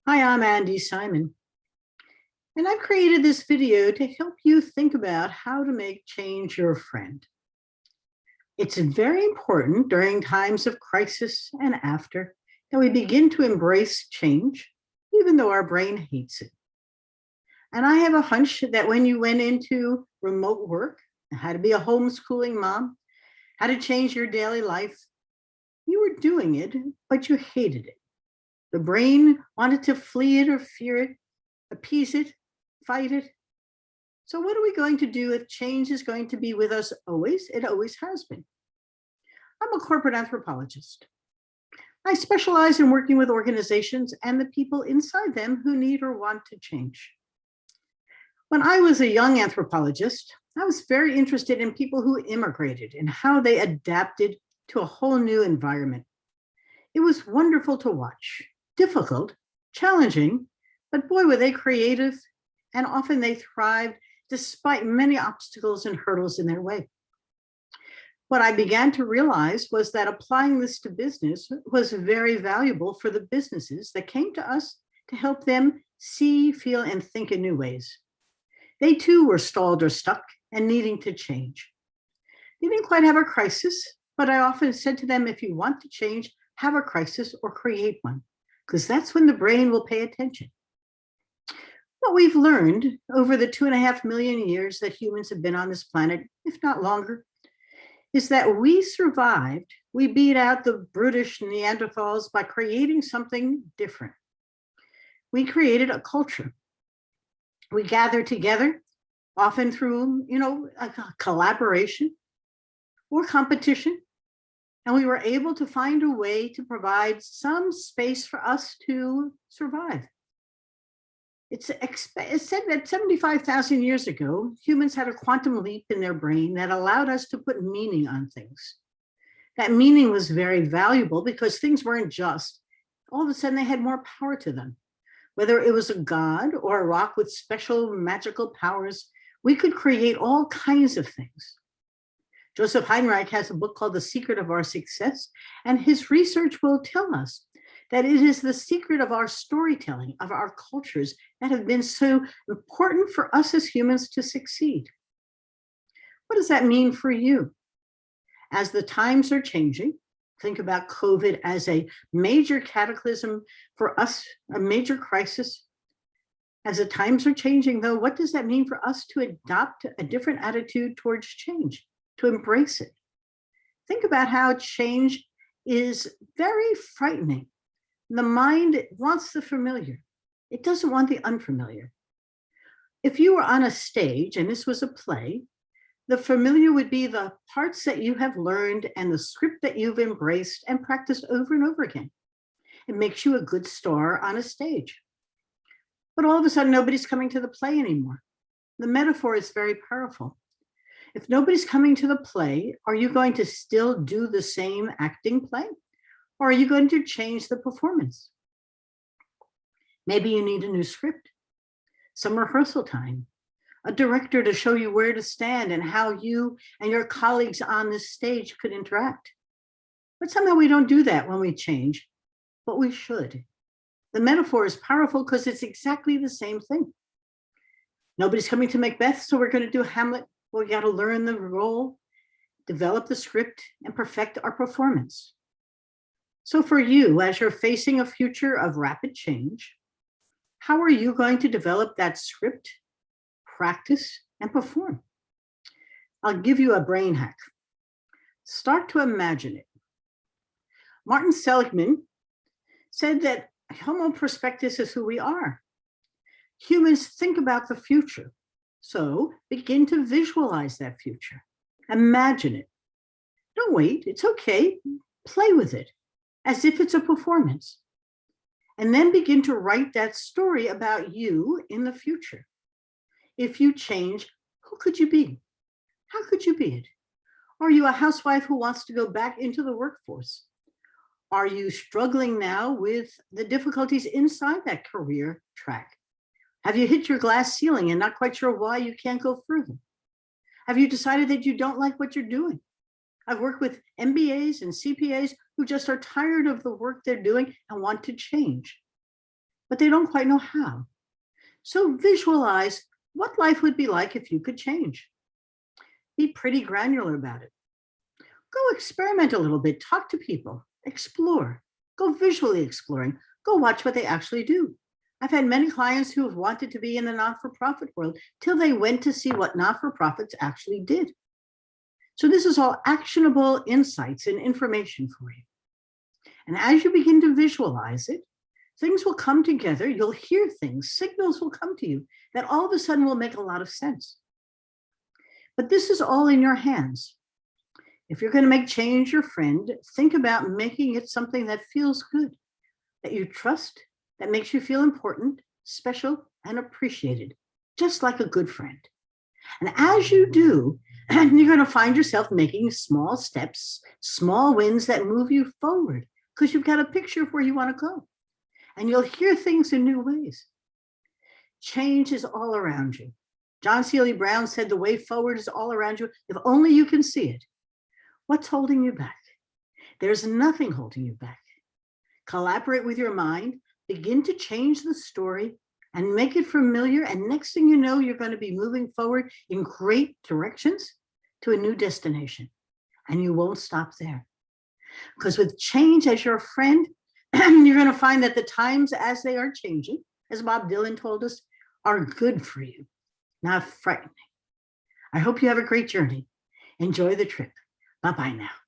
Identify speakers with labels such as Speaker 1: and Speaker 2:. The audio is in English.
Speaker 1: Hi, I'm Andy Simon, and I've created this video to help you think about how to make change your friend. It's very important during times of crisis and after that we begin to embrace change, even though our brain hates it. And I have a hunch that when you went into remote work, how to be a homeschooling mom, how to change your daily life, you were doing it, but you hated it. The brain wanted to flee it or fear it, appease it, fight it. So, what are we going to do if change is going to be with us always? It always has been. I'm a corporate anthropologist. I specialize in working with organizations and the people inside them who need or want to change. When I was a young anthropologist, I was very interested in people who immigrated and how they adapted to a whole new environment. It was wonderful to watch, difficult, challenging, but boy, were they creative, and often they thrived despite many obstacles and hurdles in their way. What I began to realize was that applying this to business was very valuable for the businesses that came to us to help them see, feel, and think in new ways. They too were stalled or stuck and needing to change. They didn't quite have a crisis, but I often said to them, if you want to change, have a crisis or create one, because that's when the brain will pay attention. What we've learned over the 2.5 million years that humans have been on this planet, if not longer, is that we survived. We beat out the brutish Neanderthals by creating something different. We created a culture. We gathered together, often through, a collaboration or competition, and we were able to find a way to provide some space for us to survive. It's said that 75,000 years ago, humans had a quantum leap in their brain that allowed us to put meaning on things. That meaning was very valuable because things weren't just. All of a sudden, they had more power to them. Whether it was a god or a rock with special magical powers, we could create all kinds of things. Joseph Heinreich has a book called The Secret of Our Success, and his research will tell us that it is the secret of our storytelling, of our cultures, that have been so important for us as humans to succeed. What does that mean for you? As the times are changing, think about COVID as a major cataclysm for us, a major crisis. As the times are changing, though, what does that mean for us to adopt a different attitude towards change, to embrace it? Think about how change is very frightening. The mind wants the familiar. It doesn't want the unfamiliar. If you were on a stage and this was a play, the familiar would be the parts that you have learned and the script that you've embraced and practiced over and over again. It makes you a good star on a stage. But all of a sudden, nobody's coming to the play anymore. The metaphor is very powerful. If nobody's coming to the play, are you going to still do the same acting play? Or are you going to change the performance? Maybe you need a new script, some rehearsal time, a director to show you where to stand and how you and your colleagues on this stage could interact. But somehow we don't do that when we change, but we should. The metaphor is powerful because it's exactly the same thing. Nobody's coming to Macbeth, so we're going to do Hamlet. Well, we got to learn the role, develop the script, and perfect our performance. So for you, as you're facing a future of rapid change, how are you going to develop that script, practice, and perform? I'll give you a brain hack. Start to imagine it. Martin Seligman said that Homo prospectus is who we are. Humans think about the future. So begin to visualize that future. Imagine it. Don't wait. It's okay. Play with it as if it's a performance. And then begin to write that story about you in the future. If you change, who could you be? How could you be it? Are you a housewife who wants to go back into the workforce? Are you struggling now with the difficulties inside that career track? Have you hit your glass ceiling and not quite sure why you can't go further? Have you decided that you don't like what you're doing? I've worked with MBAs and CPAs who just are tired of the work they're doing and want to change. but they don't quite know how. So visualize what life would be like if you could change. Be pretty granular about it. Go experiment a little bit, talk to people, explore, go visually exploring, go watch what they actually do. I've had many clients who have wanted to be in the not-for-profit world till they went to see what not-for-profits actually did. So this is all actionable insights and information for you. And as you begin to visualize it, things will come together. You'll hear things, signals will come to you that all of a sudden will make a lot of sense. But this is all in your hands. If you're going to make change your friend, think about making it something that feels good, that you trust, that makes you feel important, special, and appreciated, just like a good friend. And as you do, you're going to find yourself making small steps, small wins that move you forward because you've got a picture of where you want to go. And you'll hear things in new ways. Change is all around you. John Seely Brown said the way forward is all around you, if only you can see it. What's holding you back? There's nothing holding you back. Collaborate with your mind, begin to change the story and make it familiar. And next thing you know, you're going to be moving forward in great directions to a new destination. And you won't stop there. Because with change as your friend, you're going to find that the times as they are changing, as Bob Dylan told us, are good for you, not frightening. I hope you have a great journey. Enjoy the trip. Bye-bye now.